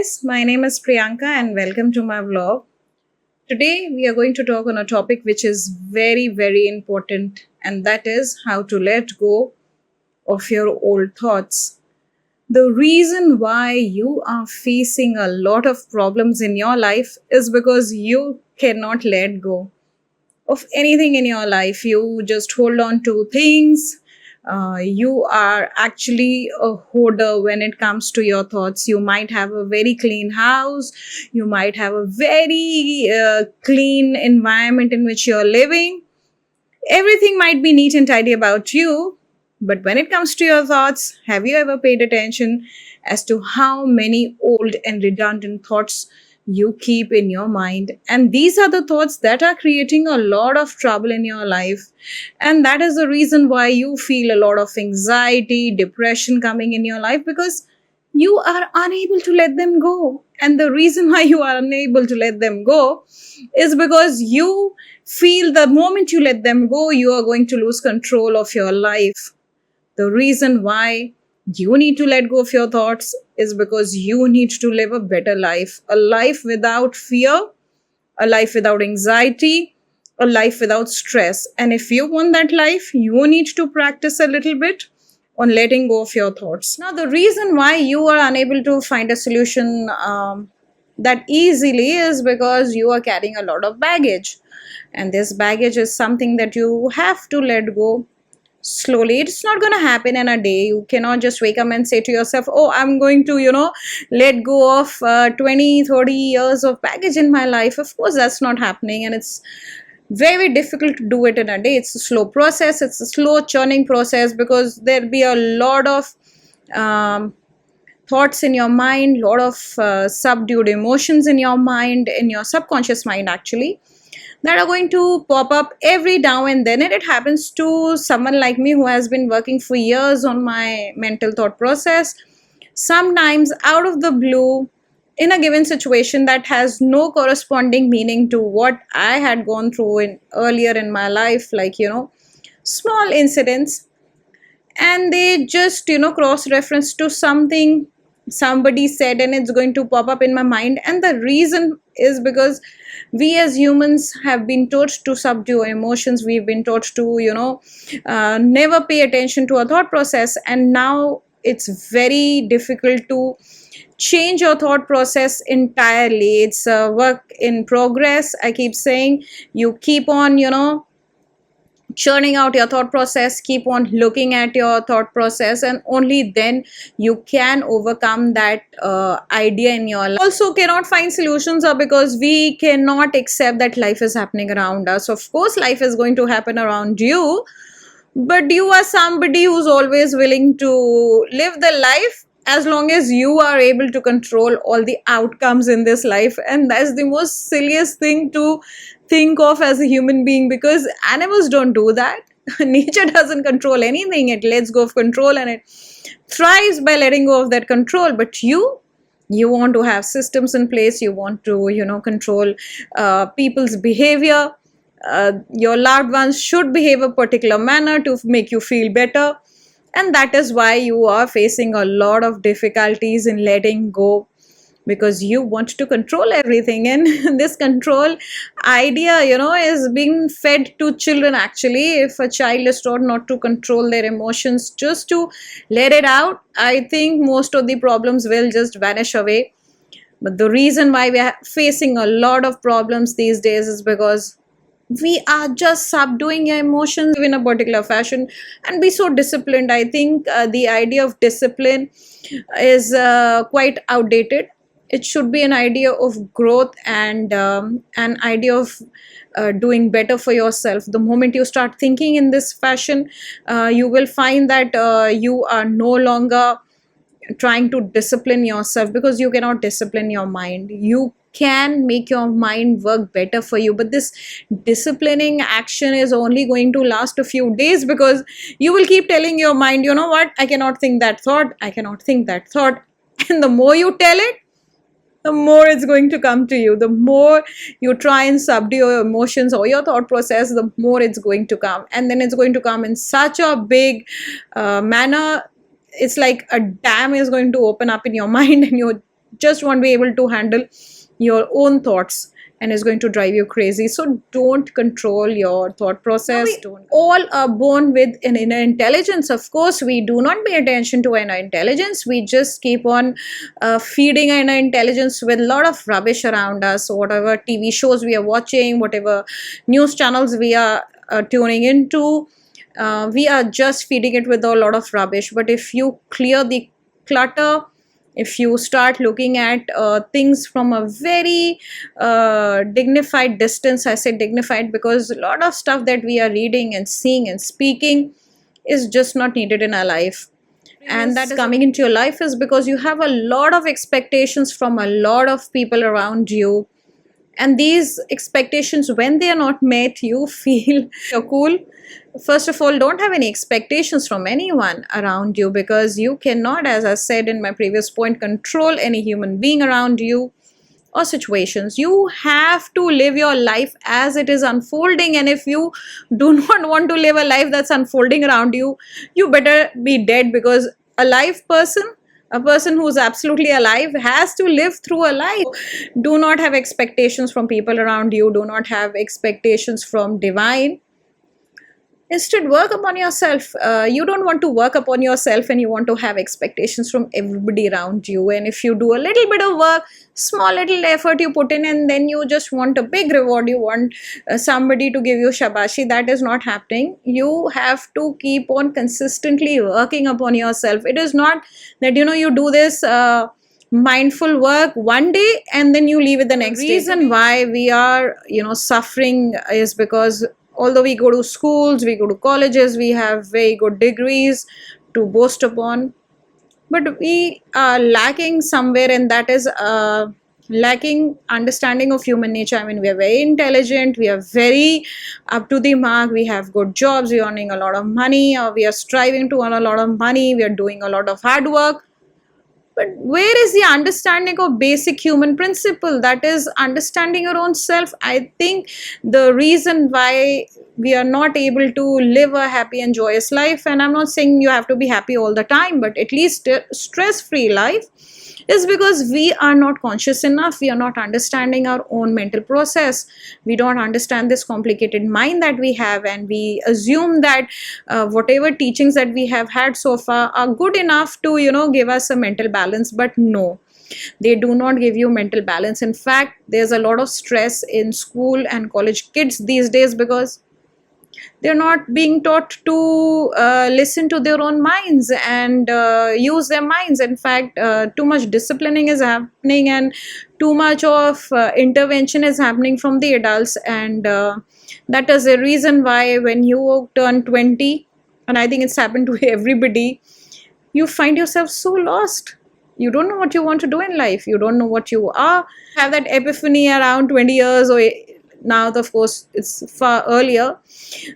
guys, my name is Priyanka and welcome to my vlog. Today we are going to talk on a topic which is very important, and that is how to let go of your old thoughts. The reason why you are facing a lot of problems in your life is because you cannot let go of anything in your life. You just hold on to things. You are actually a hoarder when it comes to your thoughts. You might have a very clean house, you might have a very clean environment in which you're living. Everything might be neat and tidy about you, but when it comes to your thoughts, have you ever paid attention as to how many old and redundant thoughts you keep in your mind? And these are the thoughts that are creating a lot of trouble in your life. And that is the reason why you feel a lot of anxiety, depression coming in your life, because you are unable to let them go. And the reason why you are unable to let them go is because you feel the moment you let them go, you are going to lose control of your life. The reason why you need to let go of your thoughts is because you need to live a better life, a life without fear, a life without anxiety, a life without stress. And if you want that life, you need to practice a little bit on letting go of your thoughts. Now, the reason why you are unable to find a solution that easily is because you are carrying a lot of baggage. And this baggage is something that you have to let go slowly. It's not going to happen in a day. You cannot just wake up and say to yourself, oh, I'm going to let go of 20-30 years of baggage in my life. Of course that's not happening, and it's very difficult to do it in a day. It's a slow process, it's a slow churning process, because there'll be a lot of um, thoughts in your mind, lot of subdued emotions in your mind, in your subconscious mind actually, that are going to pop up every now and then. And it happens to someone like me who has been working for years on my mental thought process. Sometimes out of the blue, in a given situation that has no corresponding meaning to what I had gone through in earlier in my life, like small incidents, and they just cross reference to something somebody said, and it's going to pop up in my mind. And the reason is because we as humans have been taught to subdue emotions. We've been taught to never pay attention to our thought process, and now it's very difficult to change your thought process entirely. It's a work in progress. I keep saying, you keep on churning out your thought process, keep on looking at your thought process, and only then you can overcome that idea in your life. Also cannot find solutions are because we cannot accept that life is happening around us. Of course life is going to happen around you, but you are somebody who's always willing to live the life as long as you are able to control all the outcomes in this life. And that's the most silliest thing to think of as a human being, because animals don't do that. Nature doesn't control anything, it lets go of control, and it thrives by letting go of that control. But you want to have systems in place, you want to control people's behavior. Your loved ones should behave a particular manner to make you feel better, and that is why you are facing a lot of difficulties in letting go, because you want to control everything. And this control idea is being fed to children actually. If a child is taught not to control their emotions, just to let it out, I think most of the problems will just vanish away. But the reason why we are facing a lot of problems these days is because we are just subduing your emotions in a particular fashion and be so disciplined. I think the idea of discipline is quite outdated. It should be an idea of growth and an idea of doing better for yourself. The moment you start thinking in this fashion, you will find that you are no longer trying to discipline yourself, because you cannot discipline your mind. You can make your mind work better for you, but this disciplining action is only going to last a few days, because you will keep telling your mind, you know what, I cannot think that thought, I cannot think that thought. And the more you tell it, the more it's going to come to you. The more you try and subdue your emotions or your thought process, the more it's going to come. And then it's going to come in such a big manner. It's like a dam is going to open up in your mind, and you're just won't be able to handle your own thoughts and is going to drive you crazy. So don't control your thought process. We all are born with an inner intelligence. Of course, we do not pay attention to inner intelligence. We just keep on feeding inner intelligence with a lot of rubbish around us. So whatever TV shows we are watching, whatever news channels we are tuning into, we are just feeding it with a lot of rubbish. But if you clear the clutter, if you start looking at things from a very dignified distance, I say dignified because a lot of stuff that we are reading and seeing and speaking is just not needed in our life. And that is coming into your life is because you have a lot of expectations from a lot of people around you, and these expectations, when they are not met, you feel you're cool. First of all, don't have any expectations from anyone around you, because you cannot, as I said in my previous point, control any human being around you or situations. You have to live your life as it is unfolding, and if you do not want to live a life that's unfolding around you, you better be dead, because a live person, a person who's absolutely alive, has to live through a life. Do not have expectations from people around you. Do not have expectations from divine. Instead, work upon yourself. You don't want to work upon yourself and you want to have expectations from everybody around you. And if you do a little bit of work, small little effort you put in, and then you just want a big reward, you want somebody to give you shabashi, that is not happening. You have to keep on consistently working upon yourself. It is not that, you do this mindful work one day and then you leave it the next day. The reason why we are, suffering is because although we go to schools, we go to colleges, we have very good degrees to boast upon, but we are lacking somewhere, and that is lacking understanding of human nature. I mean, we are very intelligent, we are very up to the mark, we have good jobs, we are earning a lot of money, or we are striving to earn a lot of money, we are doing a lot of hard work. But where is the understanding of basic human principle, that is understanding your own self? I think the reason why we are not able to live a happy and joyous life, and I'm not saying you have to be happy all the time, but at least a stress-free life, is because we are not conscious enough. We are not understanding our own mental process. We don't understand this complicated mind that we have, and we assume that whatever teachings that we have had so far are good enough to give us a mental balance. But no, they do not give you mental balance. In fact, there's a lot of stress in school and college kids these days because they're not being taught to listen to their own minds and use their minds. In fact, too much disciplining is happening, and too much of intervention is happening from the adults, and that is the reason why when you turn 20, and I think it's happened to everybody, you find yourself so lost. You don't know what you want to do in life. You don't know what you are. Have that epiphany around 20 years, or now of course it's far earlier,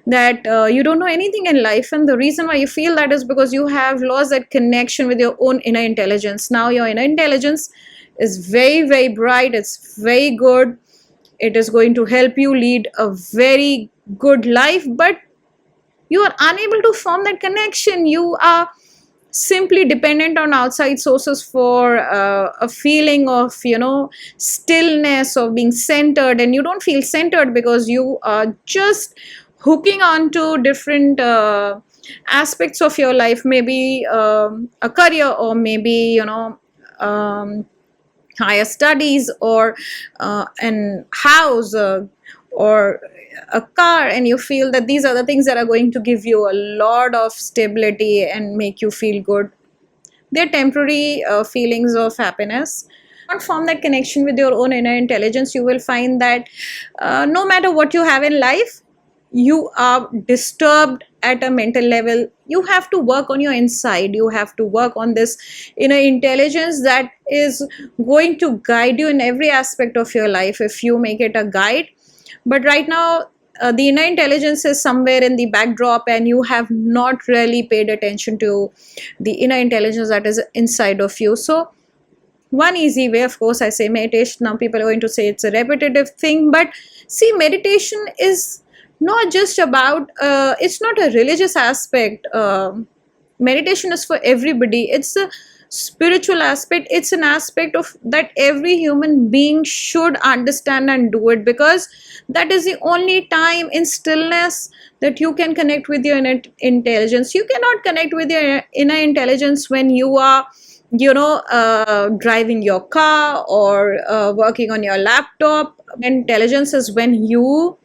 that you don't know anything in life. And the reason why you feel that is because you have lost that connection with your own inner intelligence. Now your inner intelligence is very, very bright. It's very good. It is going to help you lead a very good life, but you are unable to form that connection. You are simply dependent on outside sources for a feeling of stillness, of being centered, and you don't feel centered because you are just hooking on to different aspects of your life, maybe a career, or maybe higher studies, or an house, or a car, and you feel that these are the things that are going to give you a lot of stability and make you feel good. They're temporary feelings of happiness. Not form that connection with your own inner intelligence, you will find that no matter what you have in life, you are disturbed at a mental level. You have to work on your inside. You have to work on this inner intelligence that is going to guide you in every aspect of your life if you make it a guide. But right now, the inner intelligence is somewhere in the backdrop, and you have not really paid attention to the inner intelligence that is inside of you. So one easy way, of course, I say meditation. Now people are going to say it's a repetitive thing, but see, meditation is not just about, it's not a religious aspect. Meditation is for everybody. It's a spiritual aspect. It's an aspect of that every human being should understand and do it, because that is the only time in stillness that you can connect with your inner intelligence. You cannot connect with your inner intelligence when you are, driving your car or working on your laptop. Intelligence is when you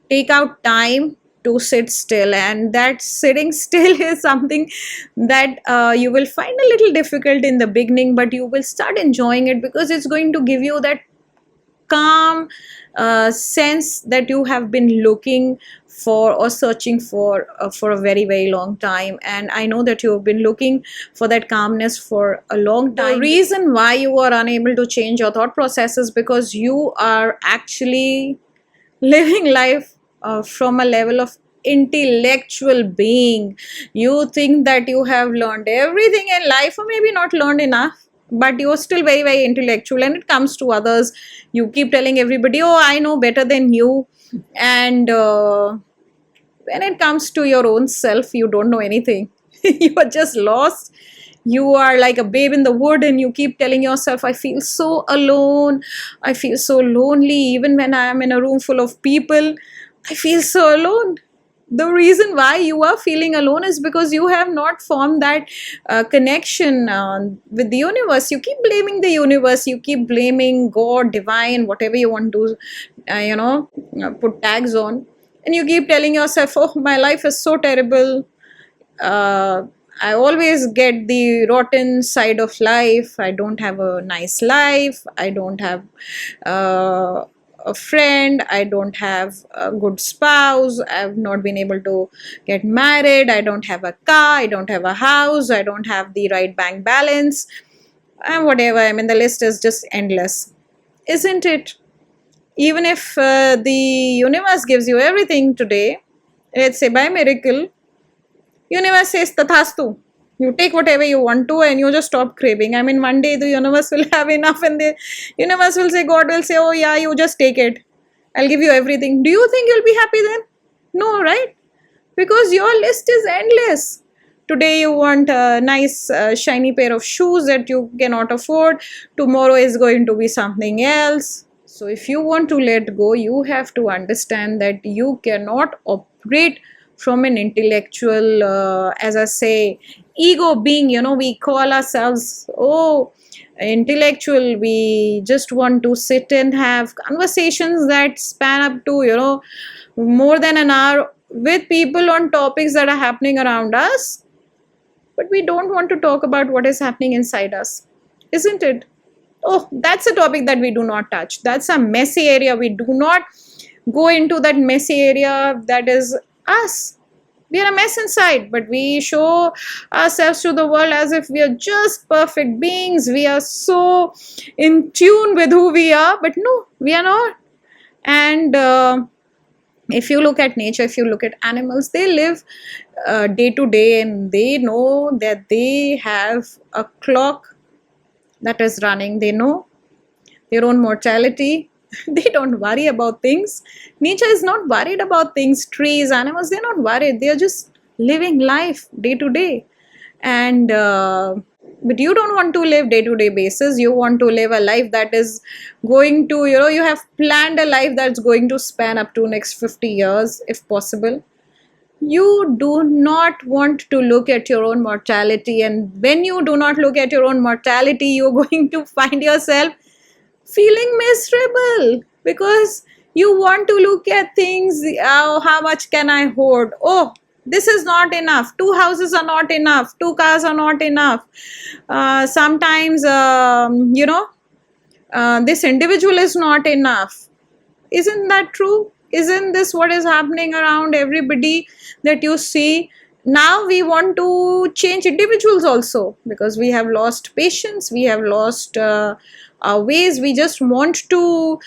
take out time to sit still, and that sitting still is something that you will find a little difficult in the beginning, but you will start enjoying it, because it's going to give you that calm sense that you have been looking for or searching for a very very long time. And I know that you have been looking for that calmness for a long time. The reason why you are unable to change your thought process is because you are actually living life from a level of intellectual being. You think that you have learned everything in life, or maybe not learned enough, but you're still very very intellectual. And it comes to others, you keep telling everybody, oh, I know better than you. And when it comes to your own self, you don't know anything. You are just lost. You are like a babe in the wood, and you keep telling yourself, I feel so alone, I feel so lonely. Even when I am in a room full of people, I feel so alone. The reason why you are feeling alone is because you have not formed that connection with the universe. You keep blaming the universe, you keep blaming God, divine, whatever you want to put tags on. And you keep telling yourself, oh, my life is so terrible. I always get the rotten side of life. I don't have a nice life. I don't have a friend. I don't have a good spouse. I've not been able to get married. I don't have a car. I don't have a house. I don't have the right bank balance. And whatever. I mean, the list is just endless. Isn't it? Even if the universe gives you everything today, let's say by miracle, universe says tathastu. You take whatever you want to, and you just stop craving. I mean, one day the universe will have enough, and the universe will say, God will say, oh yeah, you just take it. I'll give you everything. Do you think you'll be happy then? No, right? Because your list is endless. Today you want a nice shiny pair of shoes that you cannot afford. Tomorrow is going to be something else. So if you want to let go, you have to understand that you cannot operate from an intellectual, as I say, ego being. We call ourselves, oh, intellectual. We just want to sit and have conversations that span up to, more than an hour with people on topics that are happening around us. But we don't want to talk about what is happening inside us, isn't it? Oh, that's a topic that we do not touch. That's a messy area. We do not go into that messy area that is us. We are a mess inside, but we show ourselves to the world as if we are just perfect beings. We are so in tune with who we are, but no, we are not. And if you look at nature, if you look at animals, they live day to day, and they know that they have a clock that is running. They know their own mortality. They don't worry about things. Nature is not worried about things. Trees, animals, they're not worried. They're just living life day to day. And but you don't want to live day to day basis. You want to live a life that is going to, you have planned a life that's going to span up to next 50 years if possible. You do not want to look at your own mortality, and when you do not look at your own mortality, you're going to find yourself feeling miserable, because you want to look at things. Oh, how much can I hoard? Oh, this is not enough. 2 houses are not enough. 2 cars are not enough. Sometimes this individual is not enough. Isn't that true? Isn't this what is happening around everybody that you see? Now we want to change individuals also, because we have lost patience, we have lost our ways. We just want to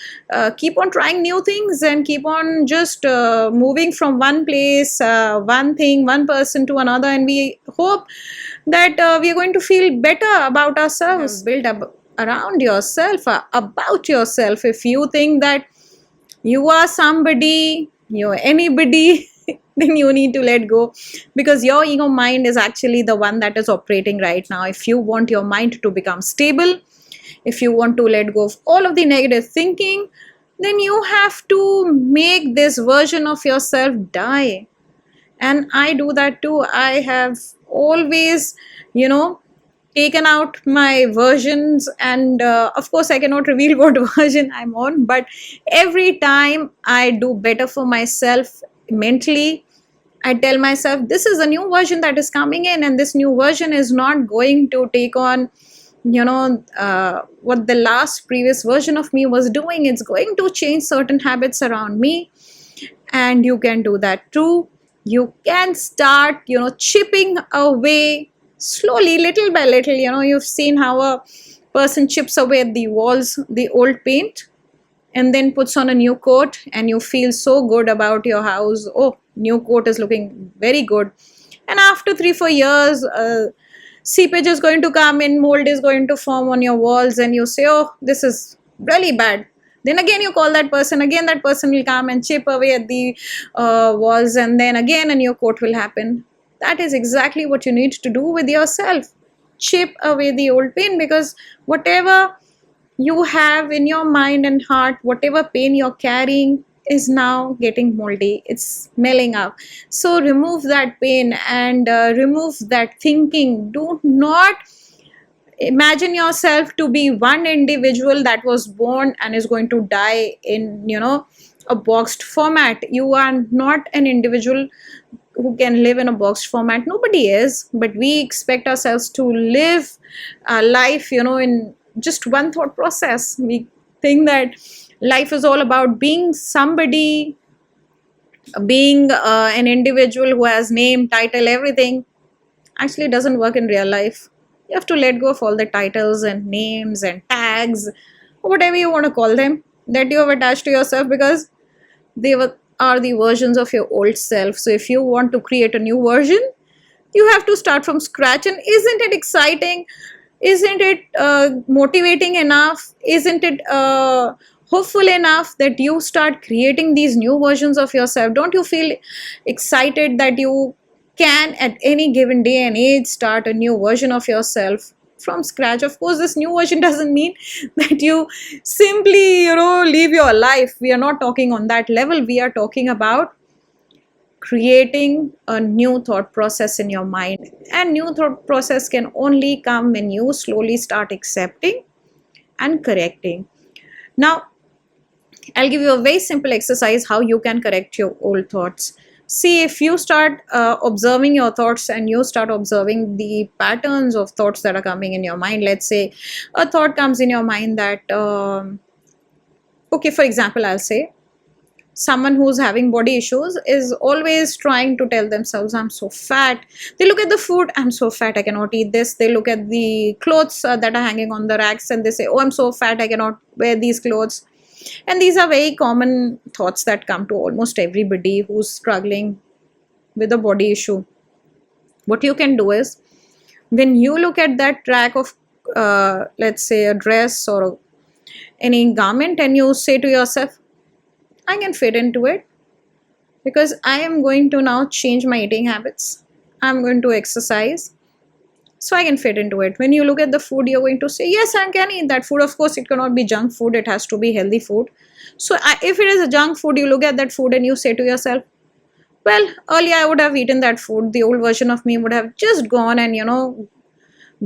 keep on trying new things and keep on just moving from one place, one thing, one person to another, and we hope that we are going to feel better about ourselves. Build up around yourself, about yourself. If you think that you are somebody, you're anybody, then you need to let go, because your ego mind is actually the one that is operating right now. If you want your mind to become stable, if you want to let go of all of the negative thinking, then you have to make this version of yourself die. And I do that too. I have always, you know, taken out my versions, and of course I cannot reveal what version I'm on, but every time I do better for myself mentally, I tell myself this is a new version that is coming in, and this new version is not going to take on, what the last previous version of me was doing. It's going to change certain habits around me, and you can do that too. You can start, chipping away slowly, little by little. You've seen how a person chips away at the walls, the old paint, and then puts on a new coat, and you feel so good about your house. Oh, new coat is looking very good. And after 3-4 years, seepage is going to come in, mold is going to form on your walls, and you say, oh, this is really bad. Then again you call that person, again that person will come and chip away at the walls, and then again a new coat will happen. That is exactly what you need to do with yourself. Chip away the old pain, because whatever you have in your mind and heart, whatever pain you're carrying, is now getting moldy, it's smelling up. So remove that pain, and remove that thinking. Do not imagine yourself to be one individual that was born and is going to die in, a boxed format. You are not an individual who can live in a boxed format. Nobody is, but we expect ourselves to live a life, in just one thought process. We think that life is all about being somebody, being an individual who has name, title, everything. Actually, it doesn't work in real life. You have to let go of all the titles and names and tags, or whatever you want to call them, that you have attached to yourself, because they are the versions of your old self. So if you want to create a new version, you have to start from scratch. And isn't it exciting? Isn't it motivating enough? Isn't it hopeful enough that you start creating these new versions of yourself? Don't you feel excited that you can at any given day and age start a new version of yourself from scratch? Of course, this new version doesn't mean that you simply, live your life. We are not talking on that level. We are talking about creating a new thought process in your mind. And new thought process can only come when you slowly start accepting and correcting. Now, I'll give you a very simple exercise how you can correct your old thoughts. See, if you start observing your thoughts, and you start observing the patterns of thoughts that are coming in your mind. Let's say a thought comes in your mind that, okay, for example, I'll say someone who's having body issues is always trying to tell themselves, I'm so fat. They look at the food, I'm so fat, I cannot eat this. They look at the clothes that are hanging on the racks, and they say, oh, I'm so fat, I cannot wear these clothes. And these are very common thoughts that come to almost everybody who's struggling with a body issue. What you can do is, when you look at that rack of, let's say, a dress or any garment, and you say to yourself, I can fit into it, because I am going to now change my eating habits. I'm going to exercise, so I can fit into it. When you look at the food, you're going to say, yes, I can eat that food. Of course, it cannot be junk food. It has to be healthy food. So if it is a junk food, you look at that food and you say to yourself, well, earlier I would have eaten that food. The old version of me would have just gone and,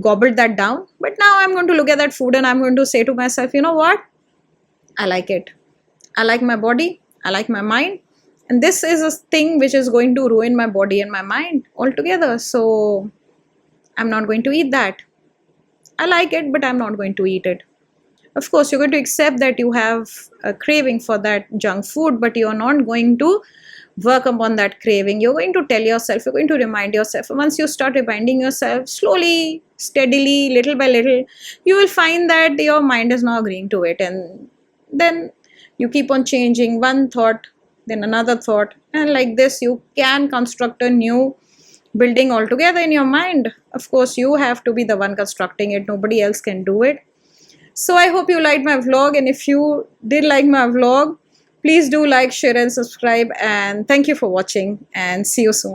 gobbled that down. But now I'm going to look at that food and I'm going to say to myself, you know what? I like it. I like my body. I like my mind. And this is a thing which is going to ruin my body and my mind altogether. So I'm not going to eat that. I like it, but I'm not going to eat it. Of course, you're going to accept that you have a craving for that junk food, but you're not going to work upon that craving. You're going to tell yourself, you're going to remind yourself. Once you start reminding yourself, slowly, steadily, little by little, you will find that your mind is now agreeing to it. And then you keep on changing one thought, then another thought. And like this, you can construct a new building altogether in your mind. Of course, you have to be the one constructing it. Nobody else can do it. So I hope you liked my vlog. And if you did like my vlog, Please do like, share, and subscribe. And thank you for watching. And see you soon.